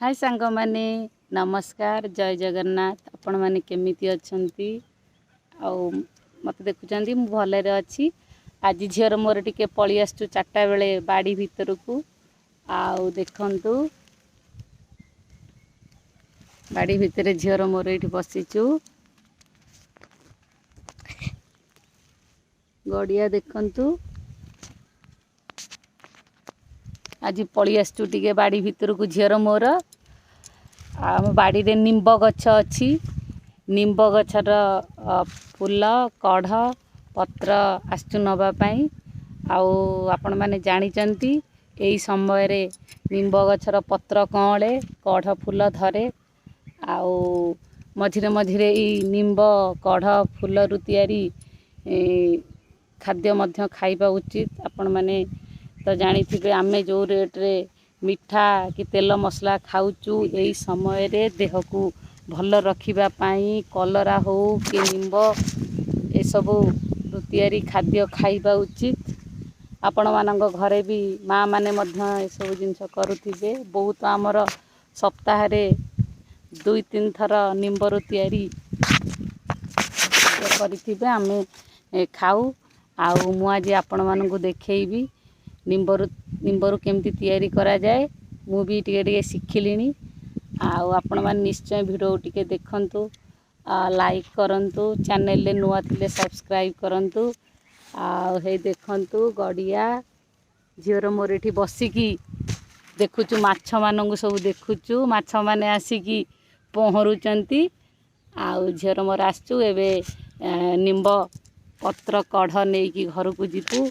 हाय सांग माने नमस्कार जय जगन्नाथ आपण माने केमिति अछंती आउ मत देखुचंदी मु भले रे अछि। आज झीर मोर टिके पळी आसचु 4टा बेले बाड़ी भीतर को आउ देखंतु बाड़ी भीतर झीर मोर एठी बसिचु गड़िया देखंतु आज पळी आसचु टिके बाड़ी भीतर को झीर मोर आम बाड़ी रे निंब गछ अछि। निंब गछर फूल कढ़ पत्र आसचु नबा पई आउ आपण माने जानि चंती एई समय रे निंब गछर पत्र कळे कढ़ फूल धरे आउ मझिरे मझिरे ई निंब कढ़ फूल रु तयारी खाद्य मध्य खाइबा उचित। आपण माने तो जानिथिबे आमे जो रेट रे मिठा कि तेल मसला खाऊचु एई समय रे देह को भल रखिबा पाई कलरा हो कि निंब ए सब तयारी खाद्य खाइबा उचित। आपण मानक घरे भी माँ माने मध्य ए सब जिंस करूथिबे। बहुत आमर सप्ताह रे 2-3 थर निंबर तयारी करिथिबे आमे खाऊ। आउ मु आज आपण मानकु देखैबी निंबरू केमती तयारी करा जाए मु भी टिके टिके सिखिलिनी। आउ आपण मान निश्चय वीडियो टिके देखंतु लाइक करंतु चैनल ले नुआ थिले सब्सक्राइब करंतु। आउ हे देखंतु गड़िया झीर मोर एठी बसिकी देखुचु माछ मानंगु सब देखुचु माछ माने आसिकी पहरुचंती। आउ झीर मोर आसचु एबे निंब पत्र कढ़ नेकी घर को जीतु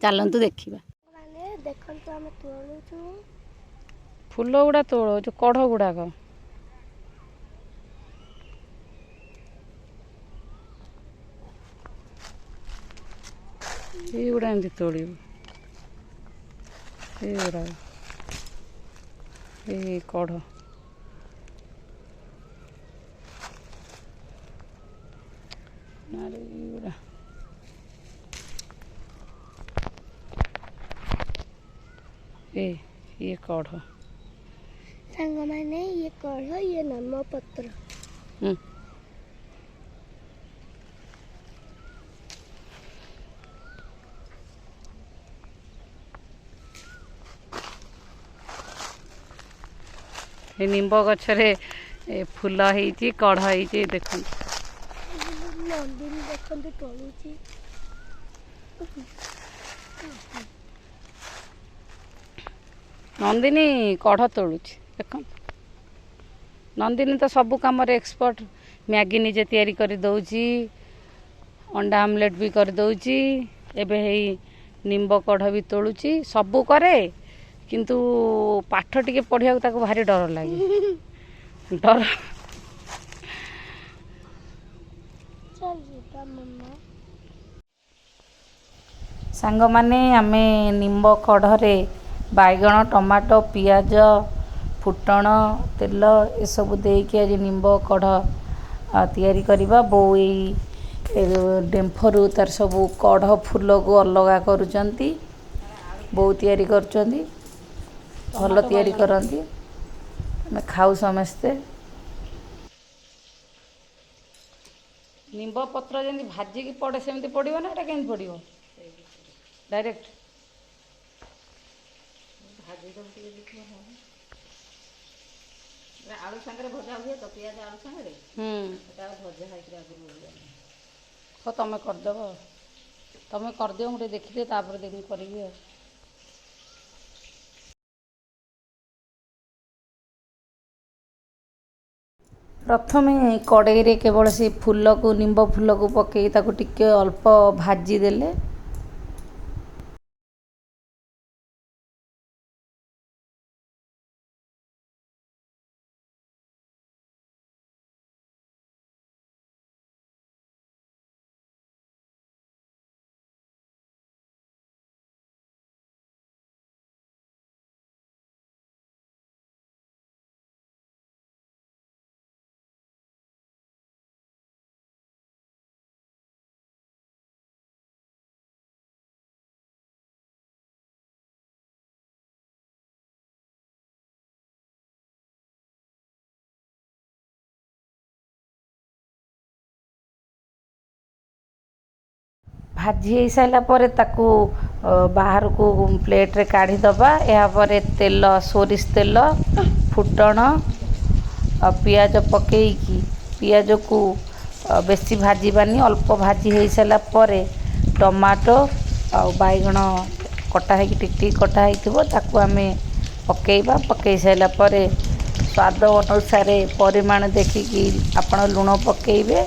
चलंतु देखिबा। माने देखंतु हम तोळुचु फूल गुड़ा तोड़ जो कढ़ गुड़ाक ये गुड़ा एमती तोड़ू ये गुड़ा ये कढ़ गुड़ा ये कढ़ संग माने ये कढ़ ये नम पत्र ये निंब गछरे फूल होईची कढ़ होईची देखो नंदिनी देखंतु तोळुची नंदिनी कढ़ तोड़ुची देख नंदिनी तो सबु काम रे एक्सपर्ट मैगी निजे तैयारी कर दउची अंडा आमलेट भी कर दउची एबे हेई निंब कढ़ भी तोड़ुची सबु करे किंतु पाठ टिके पढ़िया ताको भारी डर लागे डर चल जीता मम्मा सांग माने आमे निंब कढ़ रे बाइगण टमाटो पियाज फुटण तेल ए सब देके आज निंब कढ़ तैयारी करिबा। बो डेम्फरू तार सब कढ़ फूल को अलगा करुचंती बो तैयारी करुचंती भल तैयारी करंती मैं खाऊ समस्ते। निंब पत्र जेंति भाजी की पड़े सेमती पड़िबो ना एटा केमती पड़िबो डायरेक्ट भाजी तो टिके देखिबो ना आलू संगे भजा हुए तो पियाज आलू संगे एटा भजा हाइकरा आगु हो तमे कर देबो तमे कर दियो मुटे देखि दे तापर देखि करिवि। प्रथमे कड़ाई रे केवल से फूल को निंब फूल को पकई ताको टिके अल्प भाजी देले भाजी हो सारा पर ताकू बाहर को प्लेट रे काढ़ी दबा। या पर तेल सोरिष तेल फुटण पियाज पकेईकी पियाज को बेसी भाजबानी अल्प भाजी हो सारा पर टमाटो आ बैगण कटा है टिक टिक कटा होता आम पकेबा। पकई सारा पर स्वाद अनुसार परिमाण देखिकी आपण लुण पकेबे।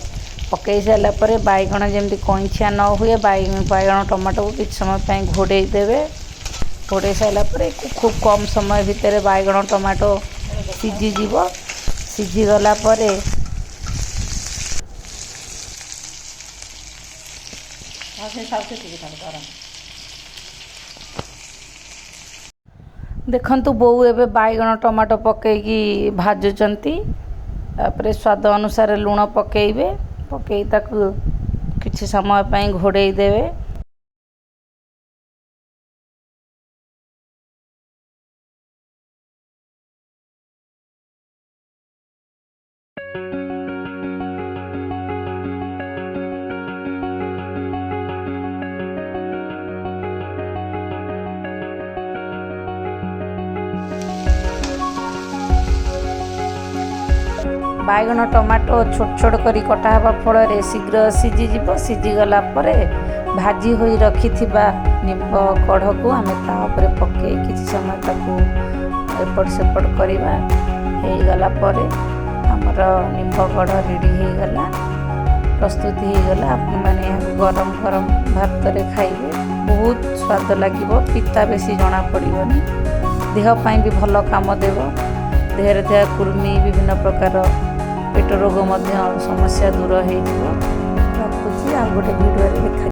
पकई सारा पर बैगण जमी कइंछिया न हुए बैगण टमाटो को किछ समय घोड़े देवे। घोड़े सारा पर खूब कम समय भितर बैगण टमाटो सीझीज। सीझीगला देखंतु बोऊ एबे बैगण टमाटो पकेकी भाजुचंती। तापर स्वाद अनुसार लुण पकेइबे। पकई ताकू किछि समय पई घोड़ेई देवे। बैगण टमाटो छोट छोट करी कटा हवा फल शीघ्र सीझीज। सीझीगला भाजी होई रखी निम्ब कढ़ को आम तापर पके किसी समय ताकू एपट सेपट करवा। हो गला आमर निम्ब कढ़ रेडी हो गला प्रस्तुत हो गला। आपण मैंने गरम गरम भात रे खाइबे बहुत स्वाद लगे। पिता बेसी जना पड़ोनी देहपाई भी भल काम देव। देहरे थे कुर्मी विभिन्न प्रकार पेट रोग समस्या दूर हो। रखुची आ गोटे भिडियो देखा।